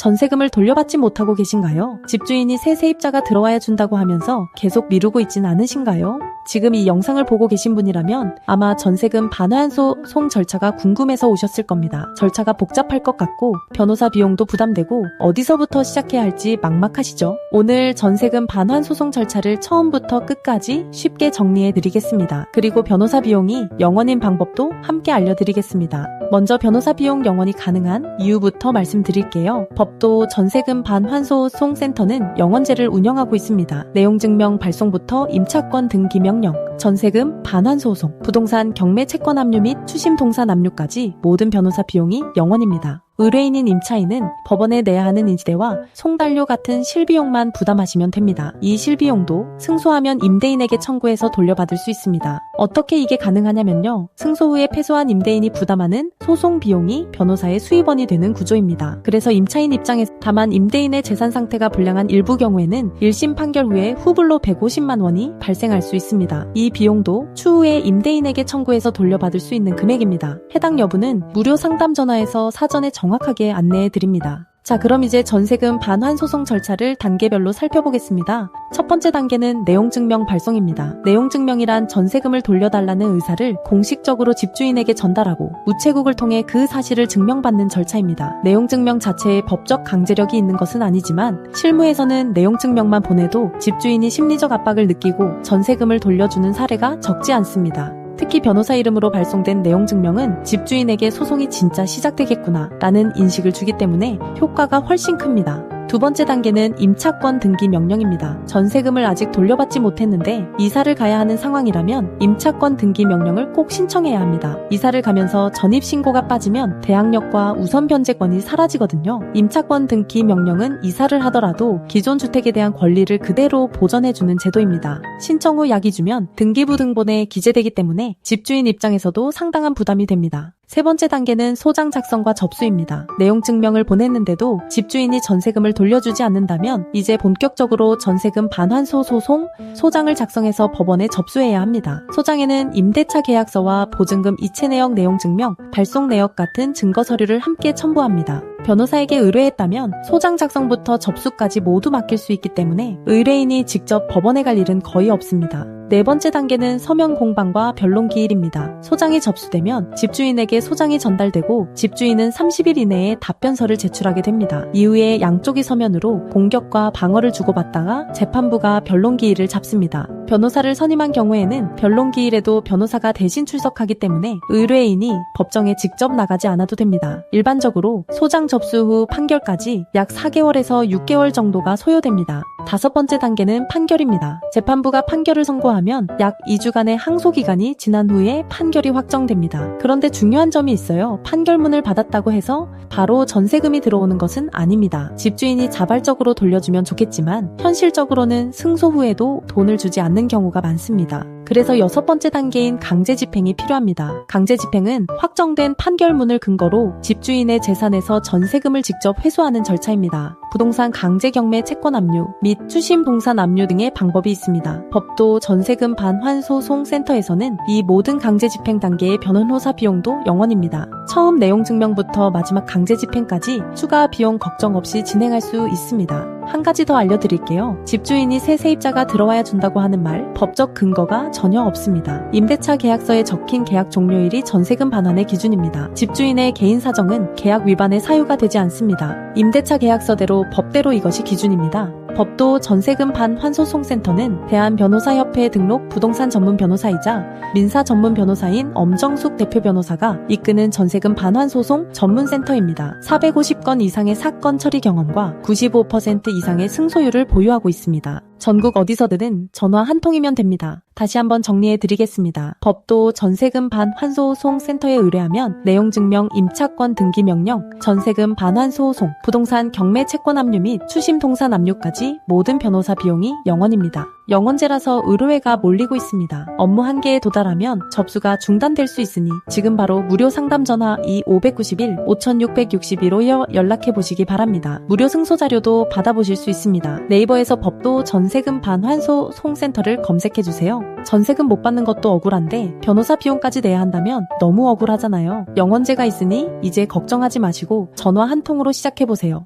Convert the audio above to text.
전세금을 돌려받지 못하고 계신가요? 집주인이 새 세입자가 들어와야 준다고 하면서 계속 미루고 있진 않으신가요? 지금 이 영상을 보고 계신 분이라면 아마 전세금 반환 소송 절차가 궁금해서 오셨을 겁니다. 절차가 복잡할 것 같고 변호사 비용도 부담되고 어디서부터 시작해야 할지 막막하시죠? 오늘 전세금 반환 소송 절차를 처음부터 끝까지 쉽게 정리해 드리겠습니다. 그리고 변호사 비용이 0원인 방법도 함께 알려드리겠습니다. 먼저 변호사 비용 0원이 가능한 이유부터 말씀드릴게요. 법도 전세금 반환소송센터는 0원제를 운영하고 있습니다. 내용증명 발송부터 임차권 등기 명령, 전세금 반환소송, 부동산 경매 채권 압류 및 추심 동산 압류까지 모든 변호사 비용이 0원입니다. 의뢰인인 임차인은 법원에 내야 하는 인지대와 송달료 같은 실비용만 부담하시면 됩니다. 이 실비용도 승소하면 임대인에게 청구해서 돌려받을 수 있습니다. 어떻게 이게 가능하냐면요. 승소 후에 패소한 임대인이 부담하는 소송 비용이 변호사의 수입원이 되는 구조입니다. 그래서 임차인 입장에서 다만 임대인의 재산 상태가 불량한 일부 경우에는 1심 판결 후에 후불로 150만 원이 발생할 수 있습니다. 이 비용도 추후에 임대인에게 청구해서 돌려받을 수 있는 금액입니다. 해당 여부는 무료 상담 전화에서 사전에 정확하게 안내해 드립니다. 자, 그럼 이제 전세금 반환 소송 절차를 단계별로 살펴보겠습니다. 첫 번째 단계는 내용증명 발송입니다. 내용증명이란 전세금을 돌려달라는 의사를 공식적으로 집주인에게 전달하고 우체국을 통해 그 사실을 증명받는 절차입니다. 내용증명 자체에 법적 강제력이 있는 것은 아니지만 실무에서는 내용증명만 보내도 집주인이 심리적 압박을 느끼고 전세금을 돌려주는 사례가 적지 않습니다. 특히 변호사 이름으로 발송된 내용증명은 집주인에게 소송이 진짜 시작되겠구나 라는 인식을 주기 때문에 효과가 훨씬 큽니다. 두 번째 단계는 임차권 등기 명령입니다. 전세금을 아직 돌려받지 못했는데 이사를 가야 하는 상황이라면 임차권 등기 명령을 꼭 신청해야 합니다. 이사를 가면서 전입신고가 빠지면 대항력과 우선 변제권이 사라지거든요. 임차권 등기 명령은 이사를 하더라도 기존 주택에 대한 권리를 그대로 보전해주는 제도입니다. 신청 후 약 2주면 등기부 등본에 기재되기 때문에 집주인 입장에서도 상당한 부담이 됩니다. 세 번째 단계는 소장 작성과 접수입니다. 내용 증명을 보냈는데도 집주인이 전세금을 돌려주지 않는다면 이제 본격적으로 전세금 반환소 소송 소장을 작성해서 법원에 접수해야 합니다. 소장에는 임대차 계약서와 보증금 이체 내역 내용 증명, 발송 내역 같은 증거 서류를 함께 첨부합니다. 변호사에게 의뢰했다면 소장 작성부터 접수까지 모두 맡길 수 있기 때문에 의뢰인이 직접 법원에 갈 일은 거의 없습니다. 네 번째 단계는 서면 공방과 변론 기일입니다. 소장이 접수되면 집주인에게 소장이 전달되고 집주인은 30일 이내에 답변서를 제출하게 됩니다. 이후에 양쪽이 서면으로 공격과 방어를 주고받다가 재판부가 변론 기일을 잡습니다. 변호사를 선임한 경우에는 변론 기일에도 변호사가 대신 출석하기 때문에 의뢰인이 법정에 직접 나가지 않아도 됩니다. 일반적으로 소장 접수 후 판결까지 약 4개월에서 6개월 정도가 소요됩니다. 다섯 번째 단계는 판결입니다. 재판부가 판결을 선고하면 약 2주간의 항소 기간이 지난 후에 판결이 확정됩니다. 그런데 중요한 점이 있어요. 판결문을 받았다고 해서 바로 전세금이 들어오는 것은 아닙니다. 집주인이 자발적으로 돌려주면 좋겠지만 현실적으로는 승소 후에도 돈을 주지 않는 경우가 많습니다. 그래서 여섯 번째 단계인 강제집행이 필요합니다. 강제집행은 확정된 판결문을 근거로 집주인의 재산에서 전세금을 직접 회수하는 절차입니다. 부동산 강제경매 채권 압류 및 추심 동산 압류 등의 방법이 있습니다. 법도 전세금 반환소송센터에서는 이 모든 강제집행 단계의 변호사 비용도 0원입니다. 처음 내용증명부터 마지막 강제집행까지 추가 비용 걱정 없이 진행할 수 있습니다. 한 가지 더 알려드릴게요. 집주인이 새 세입자가 들어와야 준다고 하는 말, 법적 근거가 전혀 없습니다. 임대차 계약서에 적힌 계약 종료일이 전세금 반환의 기준입니다. 집주인의 개인 사정은 계약 위반의 사유가 되지 않습니다. 임대차 계약서대로 법대로 이것이 기준입니다. 법도 전세금 반환소송센터는 대한변호사협회 등록 부동산 전문 변호사이자 민사 전문 변호사인 엄정숙 대표 변호사가 이끄는 전세금 반환소송 전문센터입니다. 450건 이상의 사건 처리 경험과 95% 이상의 승소율을 보유하고 있습니다. 전국 어디서든 전화 한 통이면 됩니다. 다시 한번 정리해 드리겠습니다. 법도 전세금 반환소송센터에 의뢰하면 내용증명, 임차권 등기 명령, 전세금 반환소송, 부동산 경매 채권 압류 및 추심 동산 압류까지 모든 변호사 비용이 0원입니다. 0원제라서 의뢰가 몰리고 있습니다. 업무 한계에 도달하면 접수가 중단될 수 있으니 지금 바로 무료 상담 전화 2591-5661로 연락해 보시기 바랍니다. 무료 승소 자료도 받아보실 수 있습니다. 네이버에서 법도 전세금 반환소송센터를 검색해 주세요. 전세금 못 받는 것도 억울한데 변호사 비용까지 내야 한다면 너무 억울하잖아요. 0원제가 있으니 이제 걱정하지 마시고 전화 한 통으로 시작해 보세요.